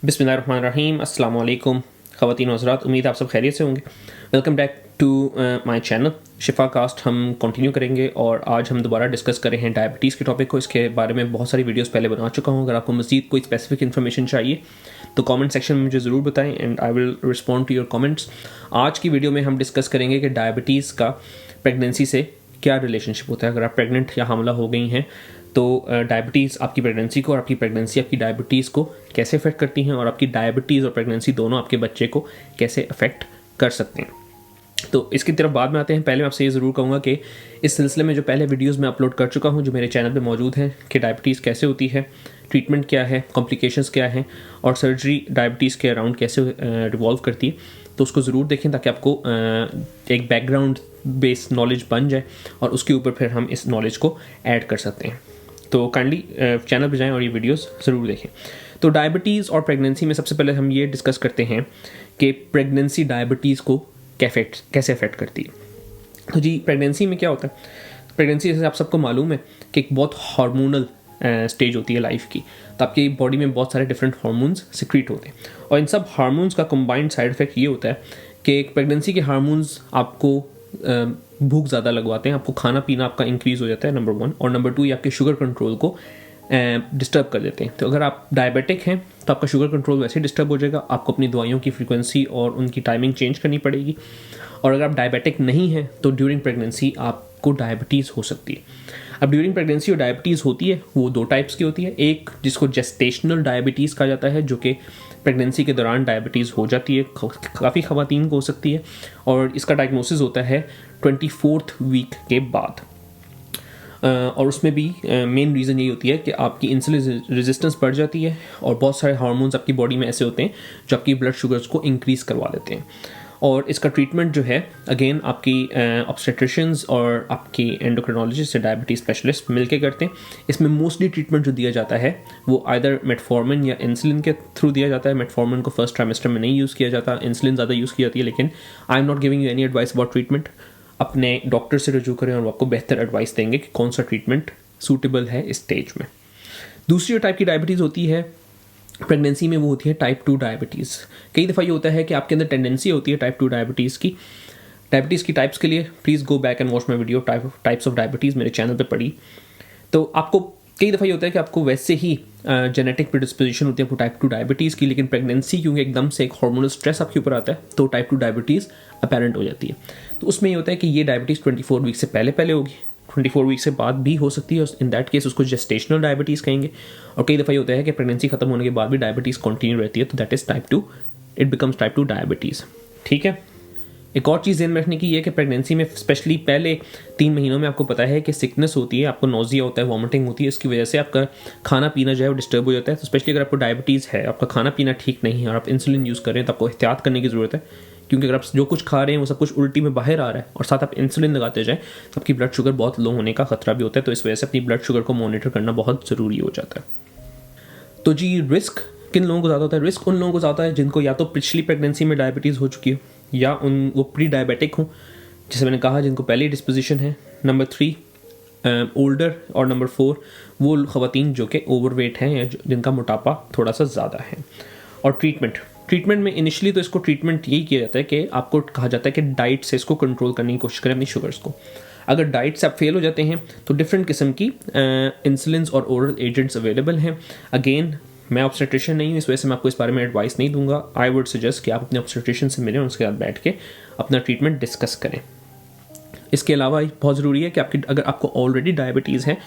बिस्मिल्लाहिर्रहमानिर्रहीम। अस्सलाम वालेकुम ख़वातीन व हज़रात, उम्मीद आप सब खैरियत से होंगे। Welcome back to my channel Shifa cast. हम कंटिन्यू करेंगे और आज हम दोबारा डिस्कस कर रहे हैं डायबिटीज़ के टॉपिक को। इसके बारे में बहुत सारी वीडियोस पहले बना चुका हूँ। अगर आपको मज़ीद कोई स्पेसिफिक इन्फॉर्मेशन चाहिए तो कमेंट सेक्शन में मुझे ज़रूर बताएं and I will respond to your comments. आज की वीडियो में हम डिस्कस करेंगे कि डायबिटीज़ का प्रेगनेंसी से क्या रिलेशनशिप होता है। अगर आप प्रेग्नेंट या हामला हो गई हैं तो डायबिटीज़ आपकी प्रेगनेंसी को और आपकी प्रेगनेंसी आपकी डायबिटीज़ को कैसे अफेक्ट करती हैं और आपकी डायबिटीज़ और प्रेगनेंसी दोनों आपके बच्चे को कैसे अफेक्ट कर सकते हैं। तो इसकी तरफ बाद में आते हैं। पहले मैं आपसे ये ज़रूर कहूँगा कि इस सिलसिले में जो पहले वीडियोस मैं अपलोड कर चुका हूँ जो मेरे चैनल पे मौजूद हैं कि डायबिटीज़ कैसे होती है, ट्रीटमेंट क्या है, कॉम्प्लिकेशंस क्या हैं और सर्जरी डायबिटीज़ के अराउंड कैसे रिवॉल्व करती है, तो उसको ज़रूर देखें ताकि आपको एक बैकग्राउंड बेस नॉलेज बन जाए और उसके ऊपर फिर हम इस नॉलेज को ऐड कर सकते हैं। तो काइंडली चैनल पर जाएँ और ये वीडियोस ज़रूर देखें। तो डायबिटीज़ और प्रेगनेंसी में सबसे पहले हम ये डिस्कस करते हैं कि प्रेगनेंसी डायबिटीज़ को कैसे अफेक्ट करती है। तो जी, प्रेगनेंसी में क्या होता है? प्रेगनेंसी जैसे आप सबको मालूम है कि एक बहुत हार्मोनल स्टेज होती है लाइफ की। तो आपकी बॉडी में बहुत सारे डिफरेंट हार्मोन्स सिक्रीट होते हैं और इन सब हार्मोन्स का कंबाइंड साइड इफेक्ट ये होता है कि एक प्रेगनेंसी के हार्मोन्स आपको भूख ज़्यादा लगवाते हैं, आपको खाना पीना आपका इंक्रीज़ हो जाता है, नंबर 1। और नंबर 2, ये आपके शुगर कंट्रोल को डिस्टर्ब कर देते हैं। तो अगर आप डायबिटिक हैं तो आपका शुगर कंट्रोल वैसे ही डिस्टर्ब हो जाएगा, आपको अपनी दवाइयों की फ्रीक्वेंसी और उनकी टाइमिंग चेंज करनी पड़ेगी। और अगर आप डायबिटिक नहीं हैं तो ड्यूरिंग प्रेगनेंसी आपको डायबिटीज़ हो सकती है। अब ड्यूरिंग प्रेगनेंसी जो डायबिटीज़ होती है वो 2 टाइप्स की होती है। एक जिसको जेस्टेशनल डायबिटीज़ कहा जाता है, जो कि प्रेगनेंसी के दौरान डायबिटीज़ हो जाती है, काफ़ी ख़वातीन को हो सकती है और इसका डायग्नोसिस होता है 24th वीक के बाद। और उसमें भी मेन रीज़न यही होती है कि आपकी इंसुलिन रेजिस्टेंस बढ़ जाती है और बहुत सारे हार्मोन्स आपकी बॉडी में ऐसे होते हैं जो आपकी ब्लड शुगर्स को इंक्रीज़ करवा देते हैं। और इसका ट्रीटमेंट जो है अगेन आपकी ऑब्स्टेट्रिशियंस और आपकी एंडोक्रिनोलॉजिस्ट या डायबिटीज स्पेशलिस्ट मिलके करते हैं। इसमें मोस्टली ट्रीटमेंट जो दिया जाता है वो आइदर मेटफॉर्मिन या इंसुलिन के थ्रू दिया जाता है। मेटफॉर्मिन को फर्स्ट ट्राइमेस्टर में नहीं यूज़ किया जाता, इंसुलिन ज़्यादा यूज़ की जाती है। लेकिन I am not giving you any advice about treatment. अपने डॉक्टर से रजू करें और वो आपको बेहतर एडवाइस देंगे कि कौन सा ट्रीटमेंट सूटेबल है इस स्टेज में। दूसरी टाइप की डायबिटीज़ होती है प्रेगनेंसी में, वो होती है टाइप 2 डायबिटीज़। कई दफ़ा ये होता है कि आपके अंदर टेंडेंसी होती है टाइप 2 डायबिटीज़ की। डायबिटीज़ की टाइप्स के लिए please go back and watch my video types of diabetes, मेरे चैनल पे पड़ी। तो आपको कई दफ़ा ये होता है कि आपको वैसे ही जेनेटिक प्रिडिस्पोजिशन होती है आपको टाइप 2 डायबिटीज़ की, लेकिन प्रेगनेंसी क्योंकि एकदम से एक हार्मोनल स्ट्रेस आपके ऊपर आता है तो टाइप 2 डायबिटीज़ अपेरेंट हो जाती है। तो उसमें ये होता है कि ये डायबिटीज़ 24 वीक से पहले होगी, 24 वीक से बाद भी हो सकती है। इन दैट केस उसको जेस्टेशनल डायबिटीज़ कहेंगे। और कई दफ़ा ये होता है कि प्रेगनेंसी खत्म होने के बाद भी डायबिटीज़ कंटिन्यू रहती है, तो that is type 2, it becomes type 2 diabetes. ठीक है। एक और चीज़ ध्यान में रखने की ये है कि प्रेगनेंसी में स्पेशली पहले 3 महीनों में आपको पता है कि सिकनेस होती है, आपको नोजिया होता है, वॉमिटिंग होती है। इसकी वजह से आपका खाना पीना जो है वो डिस्टर्ब हो जाता है। तो स्पेशली अगर आपको डायबिटीज़ है, आपका खाना पीना ठीक नहीं है और आप इंसुलिन यूज़ कर रहे हैं तो आपको एहतियात करने की ज़रूरत है, क्योंकि अगर आप जो कुछ खा रहे हैं वो सब कुछ उल्टी में बाहर आ रहा है और साथ आप इंसुलिन लगाते जाएँ तो आपकी ब्लड शुगर बहुत लो होने का खतरा भी होता है। तो इस वजह से अपनी ब्लड शुगर को मॉनिटर करना बहुत ज़रूरी हो जाता है। तो जी, रिस्क किन लोगों को ज़्यादा होता है? रिस्क उन लोगों को ज़्यादा है जिनको या तो पिछली प्रेगनेंसी में डायबिटीज़ हो चुकी हो या वो प्री डायबिटिक हों, जैसे मैंने कहा, जिनको पहले डिस्पोजिशन है। नंबर 3 ओल्डर और नंबर 4 वो ख़वातीन जो कि ओवरवेट हैं या जिनका मोटापा थोड़ा सा ज़्यादा है। और ट्रीटमेंट में इनिशियली तो इसको ट्रीटमेंट यही किया जाता है कि आपको कहा जाता है कि डाइट से इसको कंट्रोल करने की कोशिश करें अपनी शुगर्स को। अगर डाइट से आप फेल हो जाते हैं तो डिफरेंट किस्म की इंसुलिन और ओरल एजेंट्स अवेलेबल हैं। अगेन मैं ऑब्स्टेट्रिशियन नहीं हूँ, इस वजह से मैं आपको इस बारे में एडवाइस नहीं दूंगा। आई वुड सजेस्ट कि आप अपने ऑब्स्टेट्रिशियन से मिलें और उसके साथ बैठ के अपना ट्रीटमेंट डिस्कस करें। इसके अलावा बहुत ज़रूरी है कि अगर आपको ऑलरेडी डायबिटीज़ है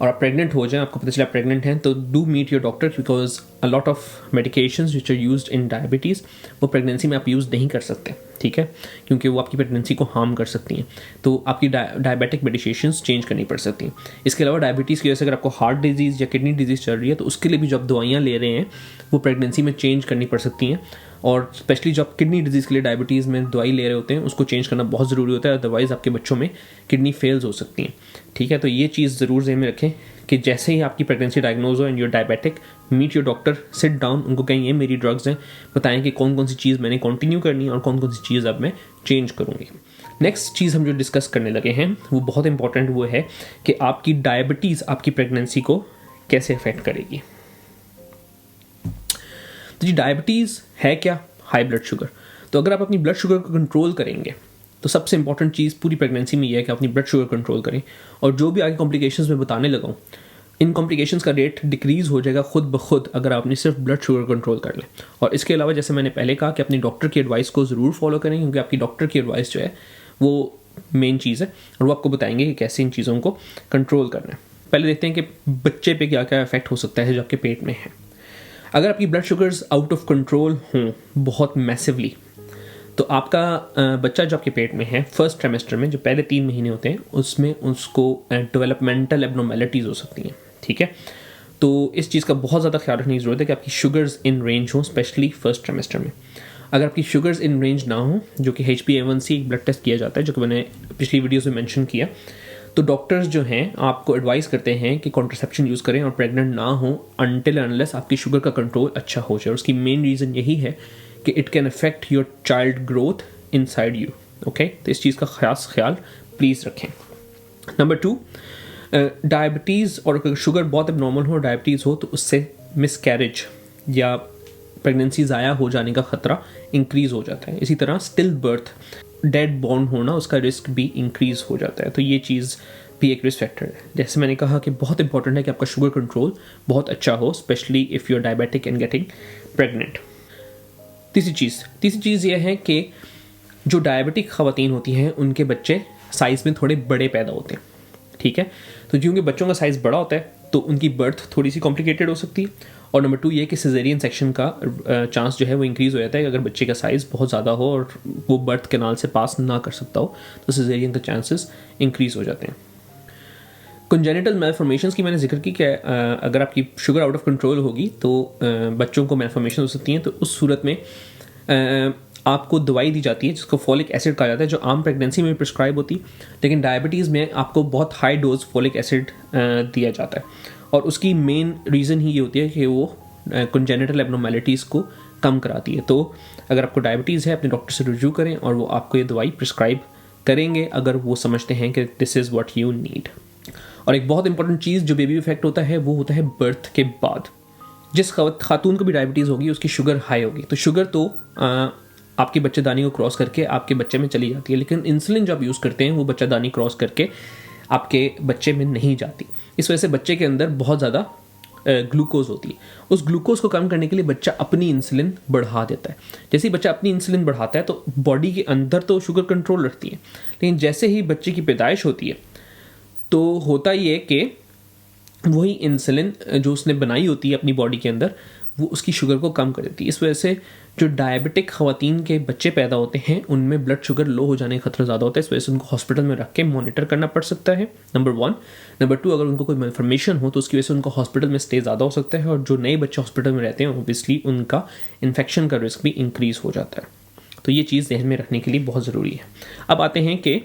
और आप प्रेग्नेंट हो जाएं, आपको पता चला आप प्रेग्नेंट हैं, तो do meet your doctor, because a lot of medications which are used in diabetes वो प्रेगनेंसी में आप यूज़ नहीं कर सकते। ठीक है, क्योंकि वो आपकी प्रेगनेंसी को हार्म कर सकती हैं। तो आपकी डायबिटिक मेडिकेशंस चेंज करनी पड़ सकती हैं। इसके अलावा डायबिटीज़ की वजह से अगर आपको हार्ट डिजीज़ या किडनी डिजीज़ चल रही है तो उसके लिए भी जो आप दवाइयाँ ले रहे हैं वो प्रेगनेंसी में चेंज करनी पड़ सकती हैं। और स्पेशली जो आप किडनी डिजीज़ के लिए डायबिटीज़ में दवाई ले रहे होते हैं उसको चेंज करना बहुत ज़रूरी होता है, अदरवाइज़ आपके बच्चों में किडनी फेल्स हो सकती हैं। ठीक है, तो ये चीज़ ज़रूर ध्यान में रखें कि जैसे ही आपकी प्रेगनेंसी डायग्नोज हो and you're diabetic, meet your doctor, sit down, उनको कहें ये मेरी ड्रग्स हैं, बताएं कि कौन कौन सी चीज़ मैंने कंटिन्यू करनी है और कौन कौन सी चीज़ अब मैं चेंज करूँगी। नेक्स्ट चीज़ हम जो डिस्कस करने लगे हैं वो बहुत इंपॉर्टेंट वो है कि आपकी डायबिटीज़ आपकी प्रेगनेंसी को कैसे अफेक्ट करेगी। तो जी डायबिटीज़ है क्या? High blood sugar. तो अगर आप अपनी ब्लड शुगर को कंट्रोल करेंगे तो सबसे इंपॉर्टेंट चीज़ पूरी प्रेगनेंसी में यह है कि अपनी ब्लड शुगर कंट्रोल करें, और जो भी आगे कॉम्प्लिकेशंस में बताने लगा हूँ, इन कॉम्प्लिकेशंस का रेट डिक्रीज़ हो जाएगा खुद ब खुद अगर आपने सिर्फ ब्लड शुगर कंट्रोल कर लें। और इसके अलावा जैसे मैंने पहले कहा कि अपनी डॉक्टर की एडवाइस को ज़रूर फॉलो करें, क्योंकि आपकी डॉक्टर की एडवाइस जो है वो मेन चीज़ है, और वो आपको बताएंगे कि कैसे इन चीज़ों को कंट्रोल करना है। पहले देखते हैं कि बच्चे पे क्या क्या इफेक्ट हो सकता है जो आपके पेट में है। अगर आपकी blood sugars out of control हों बहुत मैसिवली, तो आपका बच्चा जो आपके पेट में है फर्स्ट ट्राइमेस्टर में जो पहले 3 महीने होते हैं उसमें उसको डेवलपमेंटल एबनॉर्मेलिटीज़ हो सकती हैं, ठीक है। तो इस चीज़ का बहुत ज़्यादा ख्याल रखने की ज़रूरत है कि आपकी शुगर्स इन रेंज हों, स्पेशली फर्स्ट ट्राइमेस्टर में। अगर आपकी शुगर्स इन रेंज ना हो, जो कि HbA1c एक ब्लड टेस्ट किया जाता है, जो कि मैंने पिछली वीडियोस में मेंशन किया, तो डॉक्टर्स जो हैं आपको एडवाइस करते हैं कि कॉन्ट्रासेप्शन यूज़ करें और प्रेग्नेंट ना हो अनटिल अनलेस आपकी शुगर का कंट्रोल अच्छा हो जाए। और उसकी मेन रीज़न यही है कि it can affect your child growth inside you, okay. तो इस चीज़ का खास ख्याल प्लीज़ रखें। नंबर 2, डायबिटीज़, और अगर शुगर बहुत एबनॉर्मल हो, डायबिटीज़ हो, तो उससे मिसकैरेज या प्रेगनेंसी ज़ाया हो जाने का ख़तरा इंक्रीज़ हो जाता है। इसी तरह स्टिल बर्थ, डेड बॉर्न होना, उसका रिस्क भी इंक्रीज़ हो जाता है। तो ये चीज़ भी एक रिस्क फैक्टर है। जैसे मैंने कहा कि बहुत इंपॉर्टेंट है कि आपका शुगर कंट्रोल बहुत अच्छा हो, specially if you are diabetic and getting pregnant. तीसरी चीज़ ये है कि जो डायबिटिक ख़वातीन होती हैं उनके बच्चे साइज़ में थोड़े बड़े पैदा होते हैं, ठीक है। तो क्योंकि बच्चों का साइज़ बड़ा होता है तो उनकी बर्थ थोड़ी सी कॉम्प्लिकेटेड हो सकती है। और नंबर 2 ये कि सिजेरियन सेक्शन का चांस जो है वो इंक्रीज़ हो जाता है। अगर बच्चे का साइज़ बहुत ज़्यादा हो और वो बर्थ कैनाल से पास ना कर सकता हो तो सिजेरियन के चांसेस इंक्रीज़ हो जाते हैं। कंजेनिटल मैलफॉर्मेशंस की मैंने जिक्र की कि अगर आपकी शुगर आउट ऑफ कंट्रोल होगी तो बच्चों को मैलफॉर्मेशन हो सकती हैं। तो उस सूरत में आपको दवाई दी जाती है जिसको फॉलिक एसिड कहा जाता है, जो आम प्रेगनेंसी में भी प्रिस्क्राइब होती है, लेकिन डायबिटीज़ में आपको बहुत हाई डोज फॉलिक एसिड दिया जाता है। और उसकी मेन रीज़न ही ये होती है कि वो कंजेनिटल एबनॉर्मेलिटीज़ को कम कराती है। तो अगर आपको डायबिटीज़ है अपने डॉक्टर से रुजू करें और वो आपको ये दवाई प्रिस्क्राइब करेंगे अगर वो समझते हैं कि this is what you need. और एक बहुत इंपॉर्टेंट चीज़ जो बेबी इफेक्ट होता है वो होता है बर्थ के बाद। जिस खातून को भी डायबिटीज़ होगी उसकी शुगर हाई होगी, तो शुगर तो आपकी बच्चेदानी को क्रॉस करके आपके बच्चे में चली जाती है, लेकिन इंसुलिन जो आप यूज़ करते हैं वो बच्चेदानी क्रॉस करके आपके बच्चे में नहीं जाती। इस वजह से बच्चे के अंदर बहुत ज़्यादा ग्लूकोज होती है। उस ग्लूकोज को कम करने के लिए बच्चा अपनी इंसुलिन बढ़ा देता है। जैसे ही बच्चा अपनी इंसुलिन बढ़ाता है तो बॉडी के अंदर तो शुगर कंट्रोल रखती है, लेकिन जैसे ही बच्चे की पैदाइश होती है तो होता ये कि वही इंसुलिन जो उसने बनाई होती है अपनी बॉडी के अंदर वो उसकी शुगर को कम कर देती है। इस वजह से जो डायबिटिक ख़वातीन के बच्चे पैदा होते हैं उनमें ब्लड शुगर लो हो जाने का खतरा ज़्यादा होता है। इस वजह से उनको हॉस्पिटल में रख के मॉनिटर करना पड़ सकता है, नंबर 1। नंबर 2, अगर उनको कोई मैलफॉर्मेशन हो तो उसकी वजह से उनको हॉस्पिटल में स्टे ज़्यादा हो सकता है, और जो नए बच्चे हॉस्पिटल में रहते हैं ऑब्वियसली उनका इन्फेक्शन का रिस्क भी इंक्रीज़ हो जाता है। तो ये चीज़ ध्यान में रखने के लिए बहुत ज़रूरी है। अब आते हैं कि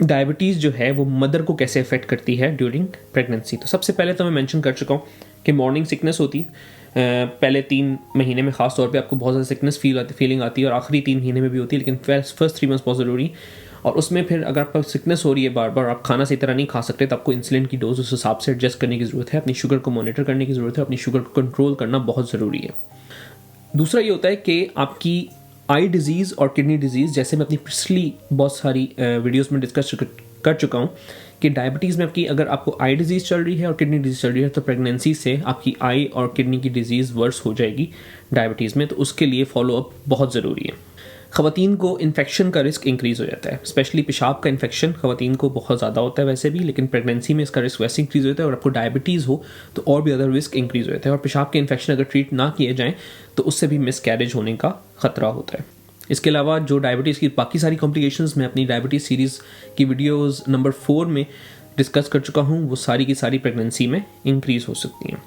डायबिटीज़ जो है वो मदर को कैसे अफेक्ट करती है ड्यूरिंग प्रेगनेंसी। तो सबसे पहले तो मैं मेंशन कर चुका हूँ कि मॉर्निंग सिकनेस होती है। पहले 3 महीने में ख़ास तौर पे आपको बहुत ज़्यादा सिकनेस फीलिंग आती है, और आखिरी 3 महीने में भी होती है, लेकिन फर्स्ट 3 मंथ्स बहुत ज़रूरी। और उसमें फिर अगर आपको सिकनेस हो रही है बार बार, आप खाना सही तरह नहीं खा सकते, तो आपको इंसुलिन की डोज उस हिसाब से एडजस्ट करने की ज़रूरत है। अपनी शुगर को मॉनिटर करने की ज़रूरत है, अपनी शुगर को कंट्रोल करना बहुत ज़रूरी है। दूसरा ये होता है कि आपकी आई डिजीज़ और किडनी डिजीज़, जैसे मैं अपनी पिछली बहुत सारी वीडियोज़ में डिस्कस कर चुका हूँ कि डायबिटीज़ में आपकी अगर आपको आई डिजीज़ चल रही है और किडनी डिजीज़ चल रही है तो प्रेगनेंसी से आपकी आई और किडनी की डिजीज़ वर्स हो जाएगी डायबिटीज़ में, तो उसके लिए फॉलोअप बहुत ज़रूरी है। ख़वातीन को इन्फेक्शन का रिस्क इंक्रीज़ हो जाता है, स्पेशली पेशाब का इन्फेक्शन ख़वातीन को बहुत ज़्यादा होता है वैसे भी, लेकिन प्रेगनेंसी में इसका रिस्क वैसे इंक्रीज़ होता है। और आपको डायबिटीज़ हो तो और भी ज़्यादा रिस्क इंक्रीज़ हो जाता है। और पेशाब के इन्फेक्शन अगर ट्रीट ना किए जाएँ तो उससे भी मिसकैरेज होने का ख़तरा होता है। इसके अलावा जो डायबिटीज़ की बाकी सारी कॉम्प्लिकेशंस मैं अपनी डायबिटीज़ सीरीज़ की वीडियोस नंबर 4 में डिस्कस कर चुका हूँ, वो सारी की सारी प्रेगनेंसी में इंक्रीज़ हो सकती हैं।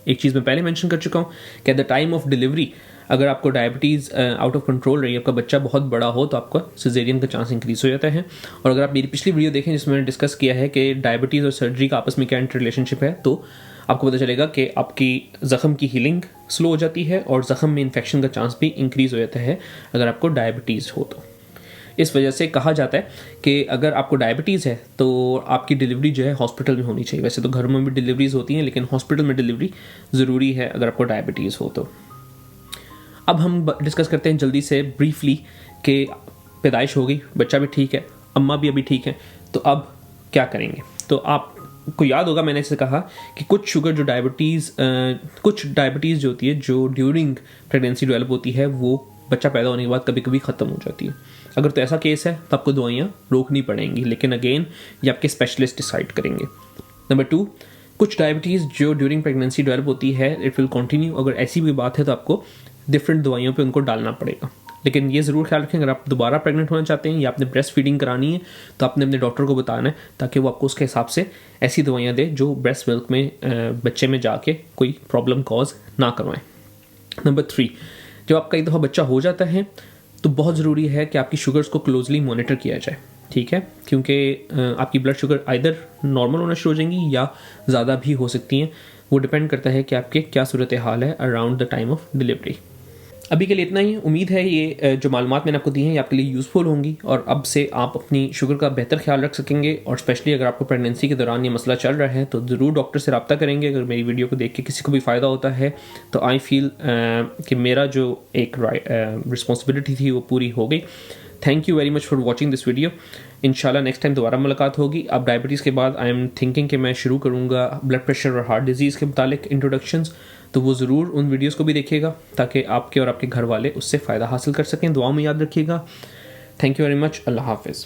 एक चीज़ मैं पहले मेंशन कर चुका हूँ कि at the time of delivery अगर आपको डायबिटीज़ आउट ऑफ कंट्रोल रही है, आपका बच्चा बहुत बड़ा हो, तो आपका सिजेरियन का चांस इंक्रीज़ हो जाता है। और अगर आप मेरी पिछली वीडियो देखें जिसमें मैंने डिस्कस किया है कि डायबिटीज़ और सर्जरी का आपस में क्या इंटर रिलेशनशिप है, तो आपको पता चलेगा कि आपकी ज़ख़म की हीलिंग स्लो हो जाती है और ज़ख़म में इन्फेक्शन का चांस भी इंक्रीज़ हो जाता है अगर आपको डायबिटीज़ हो तो। इस वजह से कहा जाता है कि अगर आपको डायबिटीज़ है तो आपकी डिलीवरी जो है हॉस्पिटल में होनी चाहिए। वैसे तो घरों में भी डिलीवरीज होती हैं, लेकिन हॉस्पिटल में डिलीवरी ज़रूरी है अगर आपको डायबिटीज़ हो तो। अब हम डिस्कस करते हैं जल्दी से ब्रीफली कि पैदाइश हो गई, बच्चा भी ठीक है, अम्मा भी अभी ठीक है, तो अब क्या करेंगे। तो आपको याद होगा मैंने इसे कहा कि कुछ डायबिटीज़ जो होती है जो ड्यूरिंग प्रेगनेंसी डेवलप होती है वो बच्चा पैदा होने के बाद कभी कभी ख़त्म हो जाती है। अगर तो ऐसा केस है तो आपको दवाइयाँ रोकनी पड़ेंगी, लेकिन अगेन ये आपके स्पेशलिस्ट डिसाइड करेंगे। नंबर 2, कुछ डायबिटीज़ जो ड्यूरिंग प्रेगनेंसी डेवलप होती है इट विल कंटिन्यू। अगर ऐसी भी बात है तो आपको डिफरेंट दवाइयों पे उनको डालना पड़ेगा। लेकिन ये ज़रूर ख्याल रखें, अगर आप दोबारा प्रेग्नेंट होना चाहते हैं या आपने ब्रेस्ट फीडिंग करानी है तो आपने अपने डॉक्टर को बताना है ताकि वो आपको उसके हिसाब से ऐसी दवाइयाँ दे जो ब्रेस्ट मिल्क में बच्चे में जाके कोई प्रॉब्लम कॉज ना करवाएं। नंबर 3, जब आपका एक दफ़ा बच्चा हो जाता है तो बहुत ज़रूरी है कि आपकी शुगर्स को क्लोजली मॉनिटर किया जाए, ठीक है, क्योंकि आपकी ब्लड शुगर आइदर नॉर्मल होना शुरू हो जाएंगी या ज़्यादा भी हो सकती हैं। वो डिपेंड करता है कि आपके क्या सूरत हाल है around the time of delivery. अभी के लिए इतना ही। उम्मीद है ये जो मालूमात मैंने आपको दी हैं ये आपके लिए यूज़फुल होंगी और अब से आप अपनी शुगर का बेहतर ख्याल रख सकेंगे। और स्पेशली अगर आपको प्रेगनेंसी के दौरान ये मसला चल रहा है तो ज़रूर डॉक्टर से रब्ता करेंगे। अगर मेरी वीडियो को देख के किसी को भी फ़ायदा होता है तो आई फील कि मेरा जो एक रिस्पॉन्सिबिलिटी थी वो पूरी हो गई। Thank you very much for watching this video. इंशाल्लाह नेक्स्ट टाइम दोबारा मुलाकात होगी। अब डायबिटीज़ के बाद आई एम थिंकिंग कि मैं शुरू करूँगा ब्लड प्रेशर और हार्ट डिजीज़ के मुतालिक इंट्रोडक्शंस, तो वो ज़रूर उन वीडियोस को भी देखिएगा ताकि आपके और आपके घर वाले उससे फ़ायदा हासिल कर सकें। दुआओं में याद रखिएगा। Thank you very much. Allah हाफिज़।